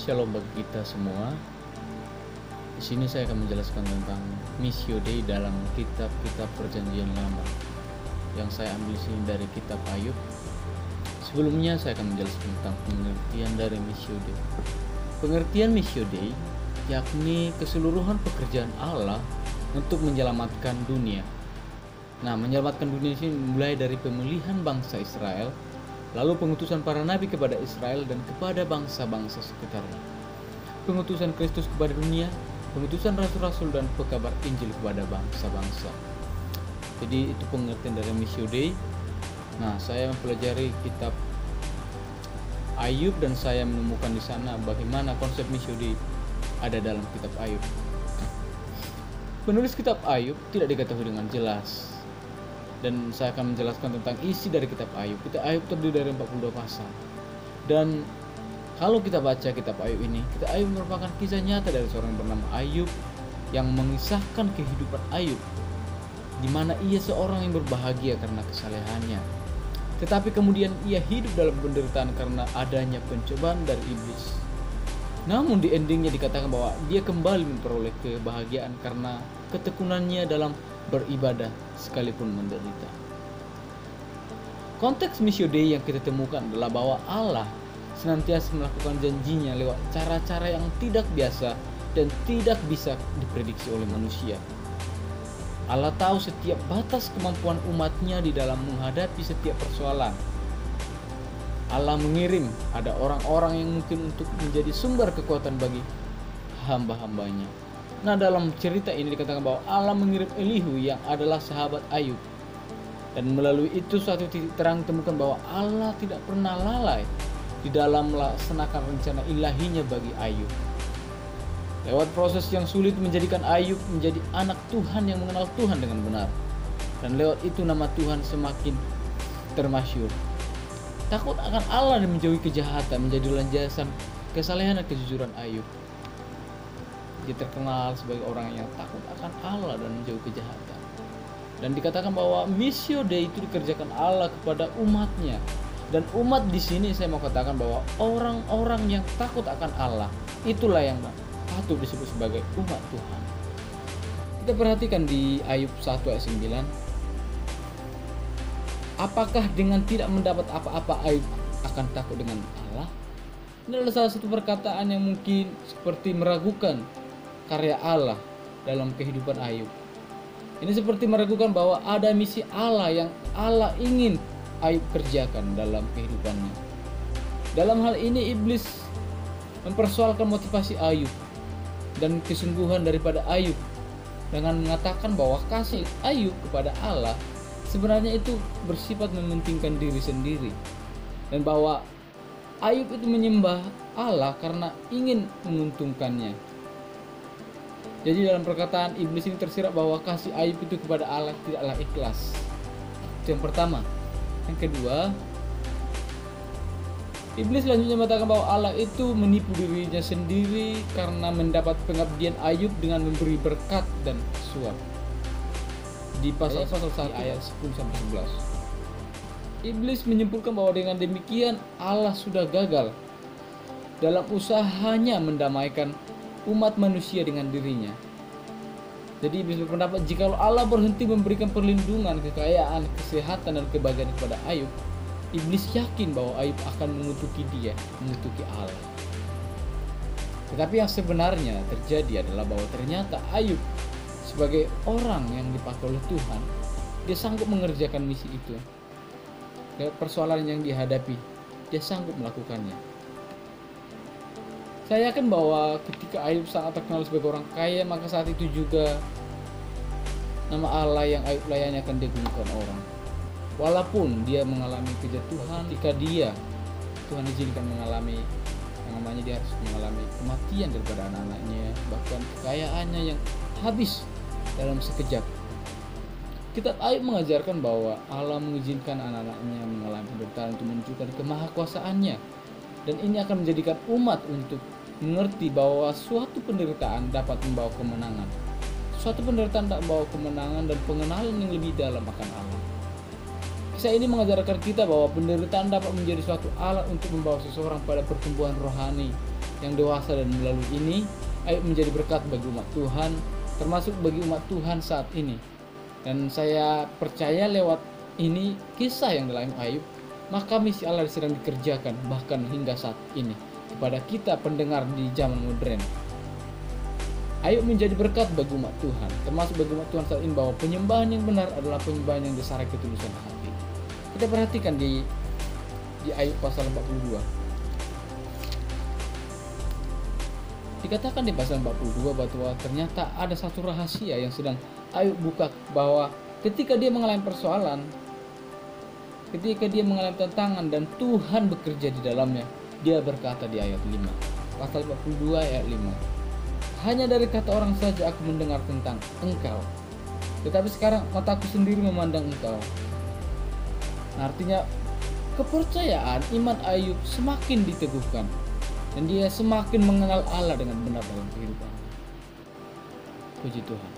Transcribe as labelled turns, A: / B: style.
A: Shalom bagi kita semua. Di sini saya akan menjelaskan tentang Missio Dei dalam kitab-kitab Perjanjian Lama yang saya ambil sini dari kitab Ayub. Sebelumnya saya akan menjelaskan tentang pengertian dari Missio Dei. Pengertian Missio Dei yakni keseluruhan pekerjaan Allah untuk menyelamatkan dunia. Nah, menyelamatkan dunia ini mulai dari pemilihan bangsa Israel, lalu pengutusan para nabi kepada Israel dan kepada bangsa-bangsa sekitarnya, pengutusan Kristus kepada dunia, pengutusan rasul-rasul dan pekabar Injil kepada bangsa-bangsa. Jadi itu pengertian dari Missio Dei. Nah, saya mempelajari kitab Ayub dan saya menemukan di sana bagaimana konsep Missio Dei ada dalam kitab Ayub. Penulis kitab Ayub tidak diketahui dengan jelas, dan saya akan menjelaskan tentang isi dari kitab Ayub. Kitab Ayub terdiri dari 42 pasal. Dan kalau kita baca kitab Ayub ini, kitab Ayub merupakan kisah nyata dari seorang yang bernama Ayub yang mengisahkan kehidupan Ayub, di mana ia seorang yang berbahagia karena kesalehannya. Tetapi kemudian ia hidup dalam penderitaan karena adanya pencobaan dari iblis. Namun di endingnya dikatakan bahwa dia kembali memperoleh kebahagiaan karena ketekunannya dalam beribadah sekalipun menderita. Konteks Missio Dei yang kita temukan adalah bahwa Allah senantiasa melakukan janjinya lewat cara-cara yang tidak biasa dan tidak bisa diprediksi oleh manusia. Allah tahu setiap batas kemampuan umatnya di dalam menghadapi setiap persoalan. Allah mengirim ada orang-orang yang mungkin untuk menjadi sumber kekuatan bagi hamba-hambanya. Nah, dalam cerita ini dikatakan bahwa Allah mengirim Elihu yang adalah sahabat Ayub. Dan melalui itu suatu titik terang temukan bahwa Allah tidak pernah lalai di dalam melaksanakan rencana ilahinya bagi Ayub. Lewat proses yang sulit menjadikan Ayub menjadi anak Tuhan yang mengenal Tuhan dengan benar. Dan lewat itu nama Tuhan semakin termasyhur. Takut akan Allah dan menjauhi kejahatan menjadi landasan kesalehan dan kejujuran Ayub. Dia terkenal sebagai orang yang takut akan Allah dan menjauhi kejahatan. Dan dikatakan bahwa Missio Dei itu dikerjakan Allah kepada umatnya. Dan umat di sini saya mau katakan bahwa orang-orang yang takut akan Allah itulah yang patut disebut sebagai umat Tuhan. Kita perhatikan di Ayub 1 ayat 9. Apakah dengan tidak mendapat apa-apa Ayub akan takut dengan Allah? Ini adalah salah satu perkataan yang mungkin seperti meragukan karya Allah dalam kehidupan Ayub. Ini seperti meragukan bahwa ada misi Allah yang Allah ingin Ayub kerjakan dalam kehidupannya. Dalam hal ini iblis mempersoalkan motivasi Ayub dan kesungguhan daripada Ayub dengan mengatakan bahwa kasih Ayub kepada Allah sebenarnya itu bersifat mementingkan diri sendiri, dan bahwa Ayub itu menyembah Allah karena ingin menguntungkannya. Jadi dalam perkataan iblis ini tersirat bahwa kasih Ayub itu kepada Allah tidaklah ikhlas. Itu yang pertama. Yang kedua, iblis selanjutnya mengatakan bahwa Allah itu menipu dirinya sendiri karena mendapat pengabdian Ayub dengan memberi berkat dan suap. Di pasal-pasal 1 ayat 10-11. Iblis menyimpulkan bahwa dengan demikian Allah sudah gagal dalam usahanya mendamaikan umat manusia dengan dirinya. Jadi iblis berpendapat jika Allah berhenti memberikan perlindungan, kekayaan, kesehatan dan kebahagiaan kepada Ayub, iblis yakin bahwa Ayub akan mengutuki dia, mengutuki Allah. Tetapi yang sebenarnya terjadi adalah bahwa ternyata Ayub sebagai orang yang dipakai oleh Tuhan, dia sanggup mengerjakan misi itu. Lewat persoalan yang dihadapi, dia sanggup melakukannya. Saya yakin bahwa ketika Ayub sangat terkenal sebagai orang kaya, maka saat itu juga nama Allah yang Ayub layani akan digunakan orang. Walaupun dia mengalami kejatuhan, ketika Tuhan izinkan mengalami yang namanya dia harus mengalami kematian daripada anak-anaknya, bahkan kekayaannya yang habis dalam sekejap. Kitab Ayub mengajarkan bahwa Allah mengizinkan anak-anaknya mengalami penderitaan untuk menunjukkan kemahakuasaannya, dan ini akan menjadikan umat untuk mengerti bahwa suatu penderitaan dapat membawa kemenangan. Suatu penderitaan dapat membawa kemenangan dan pengenalan yang lebih dalam akan Allah. Kisah ini mengajarkan kita bahwa penderitaan dapat menjadi suatu alat untuk membawa seseorang pada pertumbuhan rohani yang dewasa, dan melalui ini Ayub menjadi berkat bagi umat Tuhan, termasuk bagi umat Tuhan saat ini. Dan saya percaya lewat ini kisah yang dalam Ayub, maka misi Allah sedang dikerjakan bahkan hingga saat ini kepada kita pendengar di zaman modern. Ayub menjadi berkat bagi umat Tuhan, termasuk bagi umat Tuhan saat ini, bahwa penyembahan yang benar adalah penyembahan yang disarai ketulusan hati. Kita perhatikan di Ayub pasal 42. Dikatakan di pasal 42 bahwa ternyata ada satu rahasia yang sedang Ayub buka, bahwa ketika dia mengalami persoalan, ketika dia mengalami tantangan dan Tuhan bekerja di dalamnya, dia berkata di ayat 5, pasal 42 ayat 5, hanya dari kata orang saja aku mendengar tentang engkau, tetapi sekarang mataku sendiri memandang engkau. Nah, artinya kepercayaan iman Ayub semakin diteguhkan dan dia semakin mengenal Allah dengan benar dalam kehidupan. Puji Tuhan.